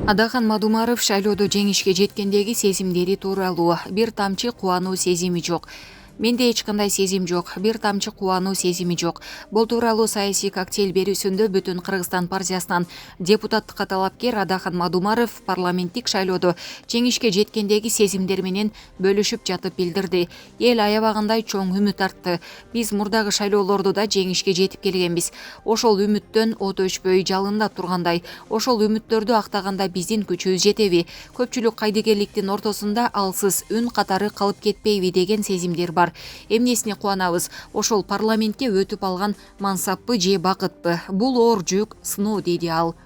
Адахан Мадумаров шайлоодо жеңишке жеткендеги сезимдери тууралуу: бир тамчы кубануу сезими жок. Менде эч кандай сезим жок, бир тамчы кубануу сезими жок. Бул тууралуу саясий коктейль берүүсүндө Бүтүн Кыргызстан партиясынан депутаттыкка талапкер Адахан Мадумаров парламенттик шайлоодо жеңишке жеткендеги сезимдер менен бөлүшүп жатып билдирди. Эл аябагандай чоң үмүт артты. Биз мурдагы шайлоолордо да жеңишке жетип келгенбиз. Ошол үмүттөн от өчпөй жалындап тургандай, ошол үмүттөрдү актаганда биздин күчүбүз жетеби? Көпчүлүк кайдыгерликтин ортосунда алсыз үн катары калып кетпейби деген сезимдер бар. Эмнесине кубанабыз? Ошол парламентке өтүп алган мансаппы же бакытпы? Бул оор жүк, сыноо, деди ал.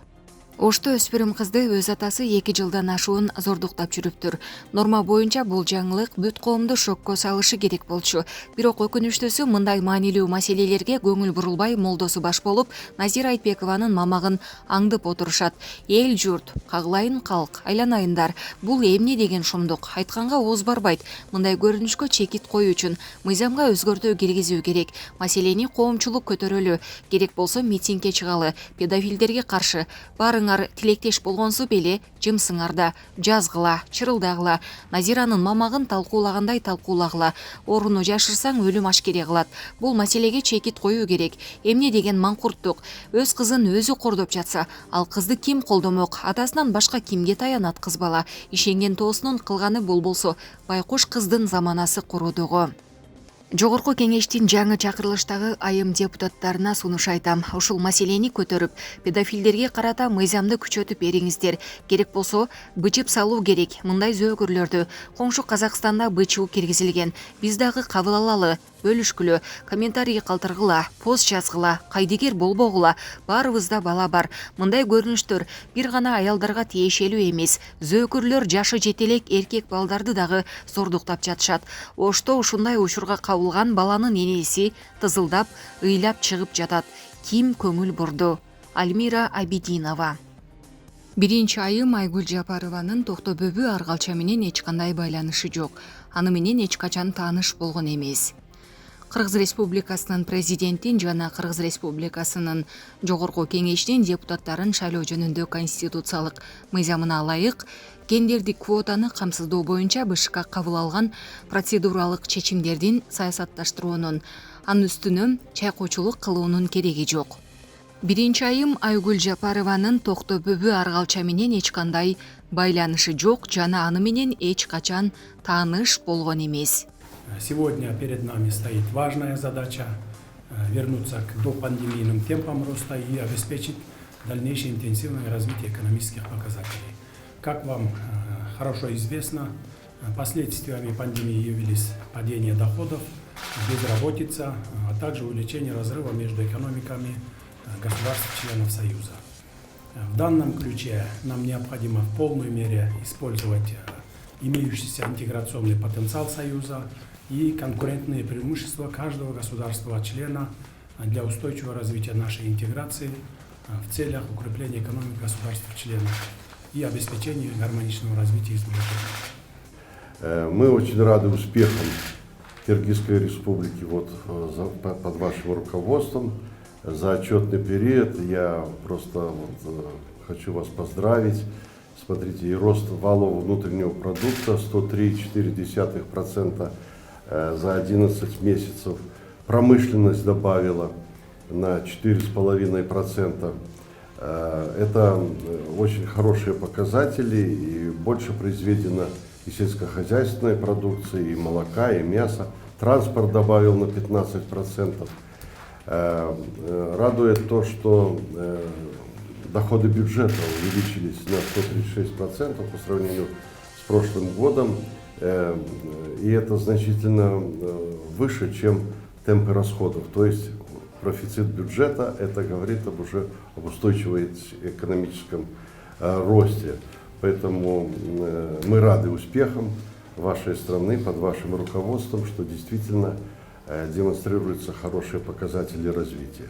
Ошто өспүрүм кызды өз атасы 2 жылдан ашуун зордуктап жүрүптүр. Норма боюнча бул жаңылык бүт коомду шокко салышы керек болчу. Бирок өкүнүчтүүсү, мындай маанилүү маселелерге көңүл бурулбай молдосу баш болуп, Назира Айтбекованын мамагын аңдып отурушат. Эл журт, кагылайын калк, айланайындар. Бул эмне деген шумдук? Айтканга ооз барбайт. Мындай көрүнүшкө чекит коюу үчүн мыйзамга өзгөртүү киргизүү керек. Маселени коомчулук көтөрөлү. Керек болсо митингге чыгалы. Педофилдерге каршы барыңар тилектеш болгонсуп эле жымсыңар да, жазгыла, чырылдагыла. Назиранын мамагын талкуулагандай талкуулагыла. Орунду жашырсаң өлүм ашкере кылат. Бул маселеге чекит коюу керек. Эмне деген маңкурттук? Өз кызын өзү кордоп жатса, ал кызды ким колдомок? Атасынан башка кимге таянат кыз бала? Ишенген тоосунун кылганы бул болсо, байкуш кыздын заманасы курудугу. Жогорку кеңештин жаңы чакырылыштагы айым депутаттарына сунуш айтам. Ушул маселени көтөрүп, педофилдерге карата мыйзамды күчөтүп бериңиздер. Керек болсо, бычып салуу керек. Мындай зөөкүрлөрдү коңшу Казакстанда бычуу киргизилген. Биз дагы кабыл алалы, бөлүшкүлө, комментарий калтыргыла, пост жазгыла, кайдыгер болбогула. Баарыбызда бала бар. Мындай көрүнүштөр бир гана аялдарга тиешелүү эмес. Зөөкүрлөр жашы жете элек эркек балдарды дагы зордуктап жатышат. Ошто ушундай учурга кабылган баланын энеси тызылдап, ыйлап чыгып жатат. Ким көңүл бурду? Альмира Абидинова. Биринчи айым Айгүл Жапарованын Токтобөбү Аргалча менен эч кандай байланышы жок. Аны менен эч качан тааныш болгон эмес. Кыргыз Республикасынын президентин жана Кыргыз Республикасынын жогорку кеңешинин депутаттарын шайлоо жөнүндө конституциялык мыйзамына ылайык гендердик квотаны камсыздоо боюнча БШК кабыл алган процедуралык чечимдердин саясатташтыруунун, анын үстүнө чайкоочулук кылуунун кереги жок. Биринчи айым Айгүл Жапарованын Токтобөбү Аргалча менен эч кандай байланышы жок жана аны менен эч качан тааныш болгон эмес. Сегодня перед нами стоит важная задача вернуться к допандемийным темпам роста и обеспечить дальнейшее интенсивное развитие экономических показателей. Как вам хорошо известно, последствиями пандемии явились падение доходов, безработица, а также увеличение разрыва между экономиками государств-членов Союза. В данном ключе нам необходимо в полной мере использовать имеющийся интеграционный потенциал Союза и конкурентные преимущества каждого государства-члена для устойчивого развития нашей интеграции в целях укрепления экономики государств-членов и обеспечения гармоничного развития и сближения. Мы очень рады успехам Киргизской республики под вашим руководством. За отчетный период я просто хочу вас поздравить. Смотрите, и рост валового внутреннего продукта 103,4% за 11 месяцев. Промышленность добавила на 4,5%. Это очень хорошие показатели, и больше произведено и сельскохозяйственной продукции, и молока, и мяса. Транспорт добавил на 15%. Радует то, что доходы бюджета увеличились на 136% по сравнению с прошлым годом, и это значительно выше, чем темпы расходов. То есть профицит бюджета, это говорит уже об устойчивом экономическом росте. Поэтому мы рады успехам вашей страны под вашим руководством, что действительно демонстрируются хорошие показатели развития.